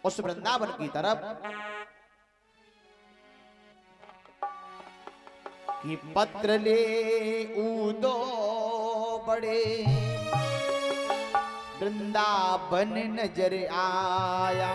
उस वृंदावन की तरफ कि पत्र ले ऊदो बड़े वृंदावन नजर आया,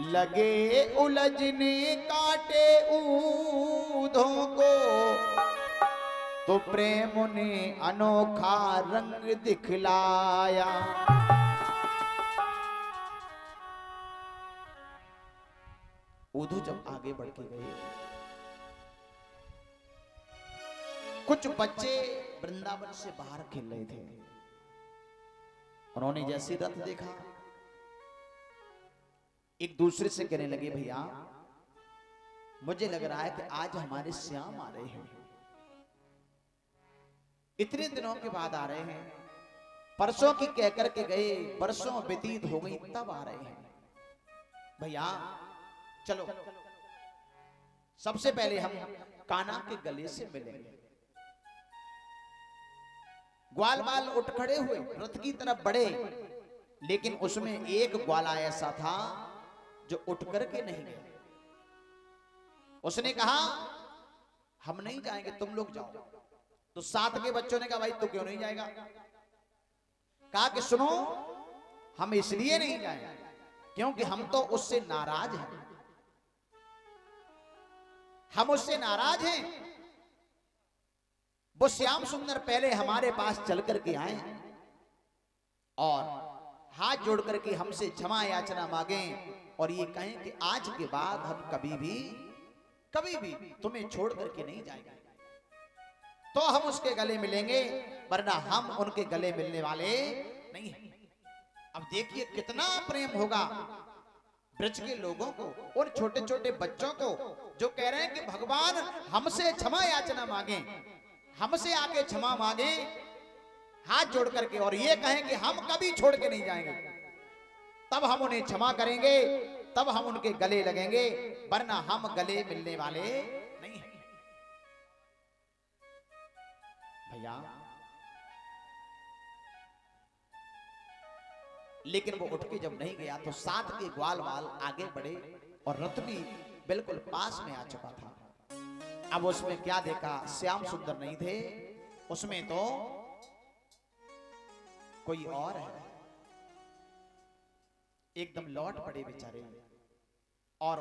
लगे उलझने काटे ऊधों को, तो प्रेम ने अनोखा रंग दिखलाया। ऊधो जब आगे बढ़ के गए, कुछ बच्चे वृंदावन से बाहर खेल रहे थे। उन्होंने जैसे रथ देखा, एक दूसरे से कहने लगे, भैया मुझे लग रहा है कि आज हमारे श्याम आ रहे हैं, इतने दिनों के बाद आ रहे हैं, परसों की कहकर के गए, परसों व्यतीत हो गई, तब आ रहे हैं। भैया चलो सबसे पहले हम कान्हा के गले से मिलेंगे। ग्वाल बाल उठ खड़े हुए, रथ की तरफ बढ़े, लेकिन उसमें एक ग्वाला ऐसा था जो उठ करके नहीं गया। उसने कहा हम नहीं जाएंगे, तुम लोग जाओ। तो साथ के बच्चों ने कहा भाई तू क्यों नहीं जाएगा? कहा कि सुनो, हम इसलिए नहीं जाएंगे क्योंकि हम तो उससे नाराज हैं, हम उससे नाराज हैं। वो श्याम सुंदर पहले हमारे पास चल करके आए और हाथ जोड़ करके हमसे क्षमा याचना मांगे और ये कहें कि आज के बाद हम कभी भी तुम्हें छोड़ करके नहीं जाएंगे, तो हम उसके गले मिलेंगे, वरना हम उनके गले मिलने वाले नहीं हैं। अब देखिए कितना प्रेम होगा ब्रज के लोगों को, उन छोटे छोटे बच्चों को जो कह रहे हैं कि भगवान हमसे क्षमा याचना मांगे, हमसे आके क्षमा मांगे हाथ जोड़ करके, और ये कहें कि हम कभी छोड़ के नहीं जाएंगे, तब हम उन्हें क्षमा करेंगे, तब हम उनके गले लगेंगे, वरना हम गले मिलने वाले नहीं हैं। भैया लेकिन वो उठ के जब नहीं गया तो साथ के ग्वाल बाल आगे बढ़े और रथ भी बिल्कुल पास में आ चुका था। अब उसमें क्या देखा, श्याम सुंदर नहीं थे, उसमें तो कोई और है। एकदम लौट पड़े बेचारे और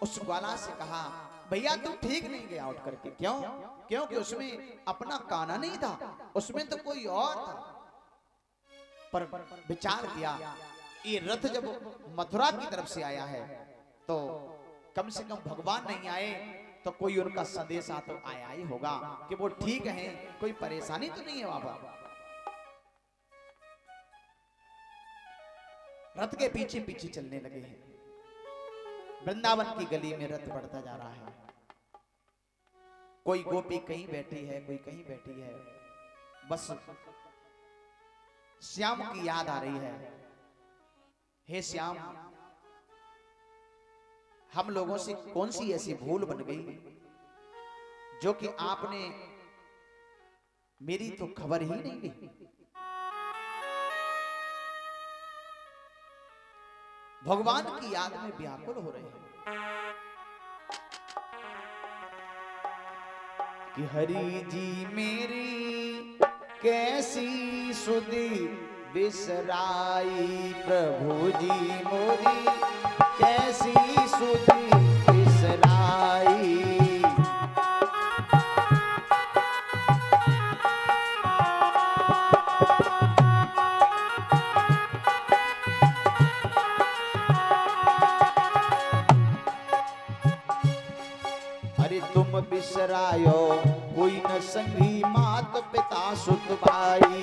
उस ग्वाला से कहा भैया तू ठीक नहीं गया उठ करके। क्यों? क्योंकि उसमें अपना कान्हा नहीं था, उसमें तो कोई और था। पर विचार किया ये रथ जब मथुरा की तरफ से आया है तो कम से कम भगवान नहीं आए तो कोई उनका संदेशा तो आया ही होगा कि वो ठीक है, कोई परेशानी तो नहीं है वहां पर। रथ के पीछे पीछे चलने लगे हैं। वृंदावन की गली में रथ बढ़ता जा रहा है। कोई गोपी कहीं बैठी है, कोई कहीं बैठी है, बस श्याम की याद आ रही है। हे श्याम, हम लोगों से कौन सी ऐसी भूल बन गई जो कि आपने मेरी तो खबर ही नहीं ली। भगवान की याद में व्याकुल हो रहे हैं कि हरि जी मेरी कैसी सुधि बिसराई, प्रभु जी मोरी कैसी सुधि बिसराई। अरे तुम बिसरायो कोई न संगी, मात पिता सुत भाई।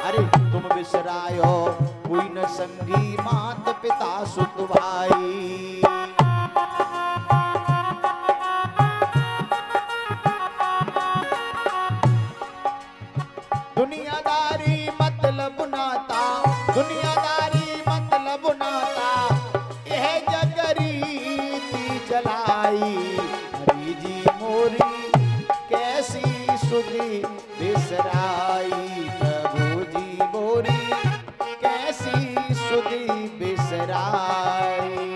अरे तुम बिसरायो कोई न संगी, मात पिता सुत भाई। दुनियादारी मतलब नाता, दुनियादारी मतलब नाता, यह जग रीति चलाई। हरि जी मोरी कैसी सुधि बिसराई प्रभु जी मोरी कैसी सुधी बिसराई।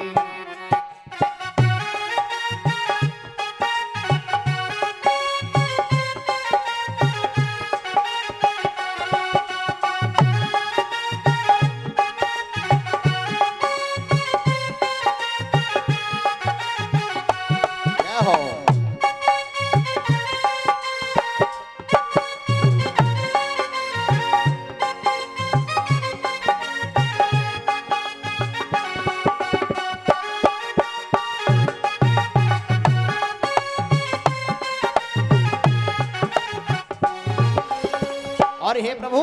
और हे प्रभु,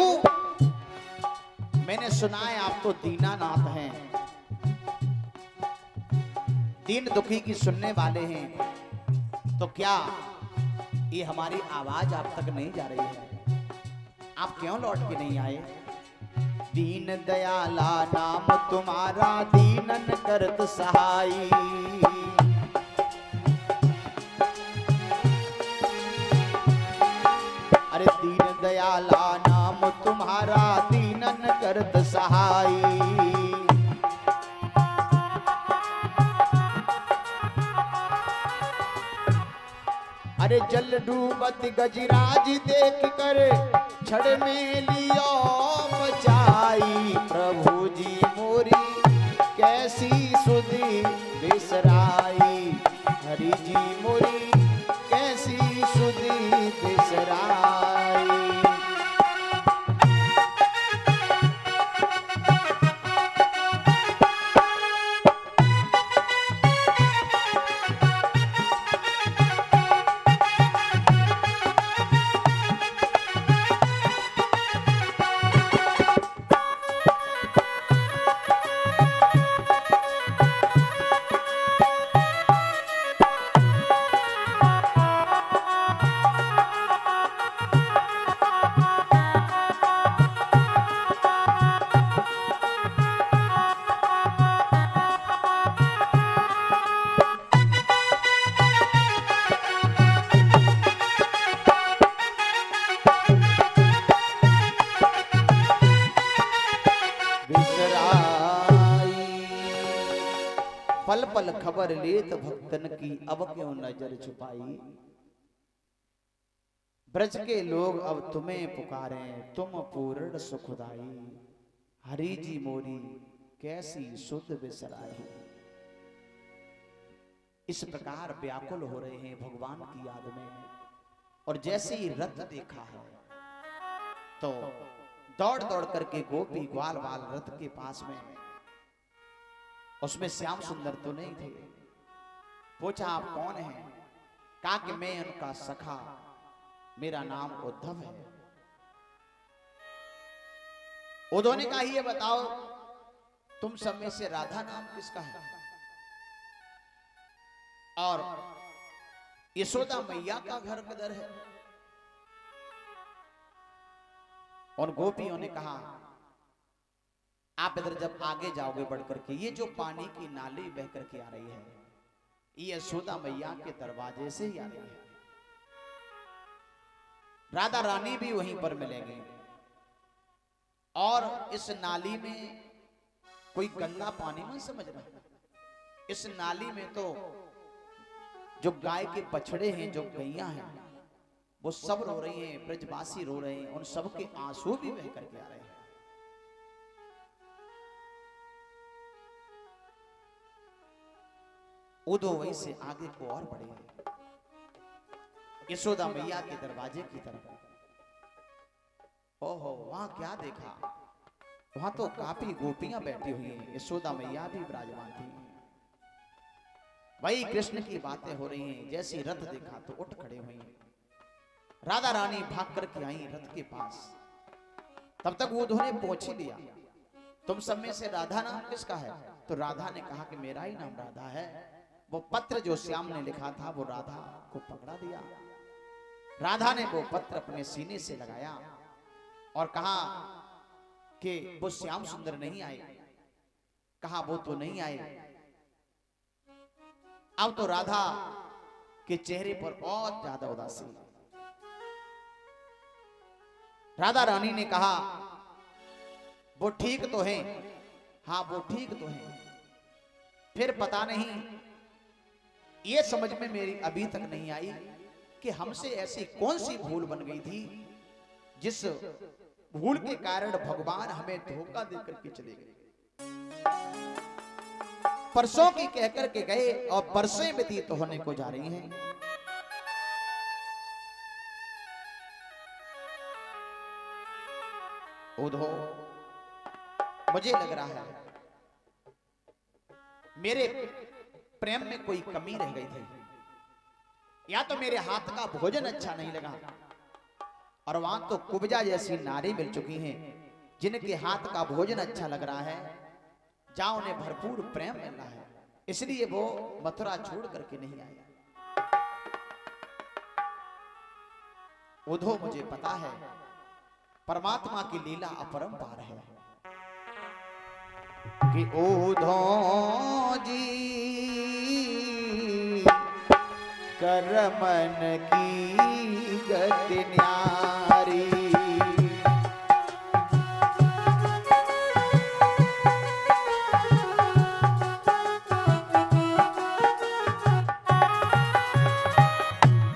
मैंने सुना है आप तो दीनानाथ हैं, दीन दुखी की सुनने वाले हैं, तो क्या ये हमारी आवाज आप तक नहीं जा रही है? आप क्यों लौट के नहीं आए? दीन दयाला नाम तुम्हारा दीनन करत सहाई। अरे दीन दयाला नाम तुम्हारा दीनन करत सहाई। अरे जल डूबत गजराज देख कर छड़ में लियो बचाई प्रभु जी मोरी कैसी सुधी बिसराई। हरि जी मोरी कैसी सुधी बिसराई। पल पल खबर लेत भक्तन की अब क्यों नजर छुपाई। ब्रज के लोग अब तुम्हें पुकारे तुम पूर्ण सुखदाई। हरि जी मोरी कैसी सुध बिसराई। इस प्रकार व्याकुल हो रहे हैं भगवान की याद में, और जैसे ही रथ देखा है तो दौड़ दौड़ करके गोपी ग्वाल बाल रथ के पास में, उसमें श्याम सुंदर तो नहीं थे। पूछा आप कौन हैं? कहा कि मैं उनका सखा, मेरा नाम उद्धव है। उद्धव ने कहा ये बताओ तुम सब में से राधा नाम किसका है? और यशोदा मैया का घर किधर है? और गोपियों ने कहा आप इधर जब आगे जाओगे बढ़ करके, ये जो पानी की नाली बह करके आ रही है ये यशोदा मैया के दरवाजे से ही आ रही है। राधा रानी भी वहीं पर मिलेंगे, और इस नाली में कोई गंदा पानी मत समझना। इस नाली में तो जो गाय के बछड़े हैं, जो गैया हैं, वो सब रो रही हैं, ब्रजवासी रो रहे हैं, उन सबके आंसू भी बह करके आ रहे हैं। उद्धव वहीं से आगे को और बढ़े यशोदा मैया के दरवाजे की तरफ। ओहो, वहां क्या देखा? वहां तो काफी गोपियां बैठी हुई हैं, यशोदा मैया भी विराजमान थी। वही कृष्ण की बातें हो रही हैं। जैसे रथ देखा तो उठ खड़े हुई। राधा रानी भाग करके आई रथ के पास। तब तक उद्धव ने पूछ ही लिया तुम सब में से राधा नाम किसका है? तो राधा ने कहा कि मेरा ही नाम राधा है। वो पत्र जो श्याम ने लिखा था वो राधा को पकड़ा दिया। राधा ने वो पत्र अपने सीने से लगाया और कहा कि वो श्याम सुंदर नहीं आए। कहा वो तो नहीं आए। अब तो राधा के चेहरे पर बहुत ज्यादा उदासी। राधा रानी ने कहा वो ठीक तो है, हाँ वो ठीक तो है, फिर पता नहीं ये समझ में मेरी अभी तक नहीं आई कि हमसे ऐसी कौन सी भूल बन गई थी जिस भूल के कारण भगवान हमें धोखा देकर के चले गए। परसों की कहकर के गए और बरसें व्यतीत होने को जा रही हैं। उधो मुझे लग रहा है मेरे प्रेम में कोई कमी रह गई थी, या तो मेरे हाथ का भोजन अच्छा नहीं लगा, और वहां तो कुब्जा जैसी नारी मिल चुकी हैं जिनके हाथ का भोजन अच्छा लग रहा है, जहां उन्हें भरपूर प्रेम मिल रहा है, इसलिए वो मथुरा छोड़ करके नहीं आए। उधो मुझे पता है परमात्मा की लीला अपरंपार है कि उधो जी करमन की गति न्यारी,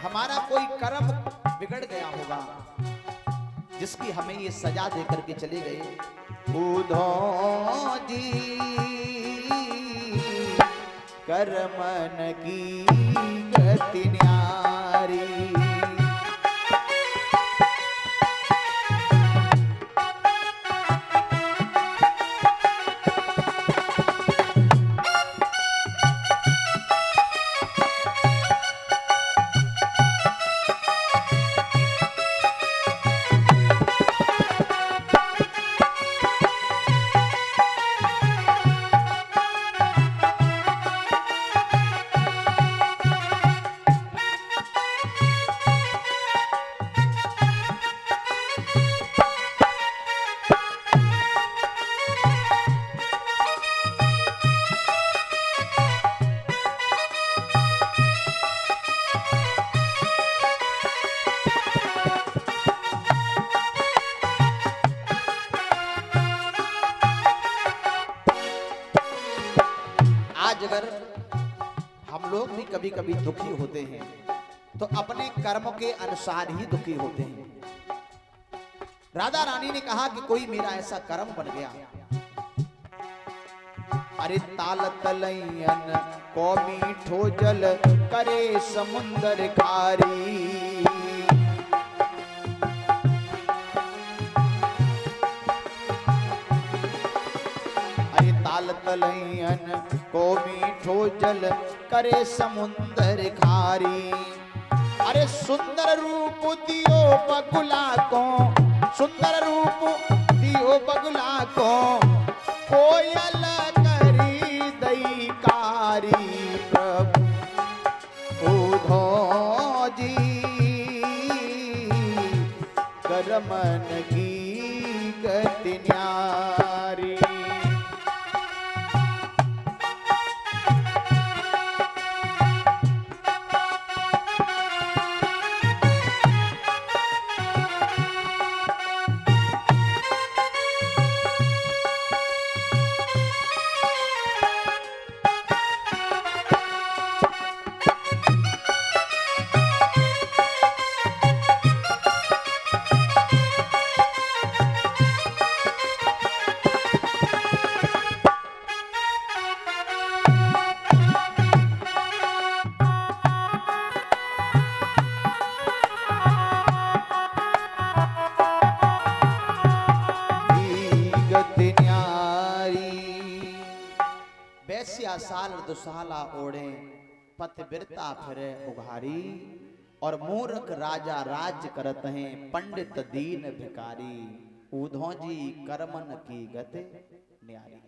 हमारा कोई कर्म बिगड़ गया होगा जिसकी हमें ये सजा देकर के चले गए। उधो जी करमन की गति न्यारी, अगर हम लोग भी कभी कभी दुखी होते हैं तो अपने कर्म के अनुसार ही दुखी होते हैं। राधा रानी ने कहा कि कोई मेरा ऐसा कर्म बन गया, अरे ताल तलैयन को मीठो जल करे समुंदर खारी, ताल तलैयन को मीठो जल करे समुंदर खारी, अरे सुंदर रूप दियो बगुला को, सुंदर रूप दियो बगुला को, कोयल करी दैकारी प्रभु उधो जी करमन की गति न्यारी। साल दुसाला ओढ़े पथ बिरता फिरे उघारी, और मूर्ख राजा राज करत हैं पंडित दीन भिकारी, उधो जी करमन की गति न्यारी।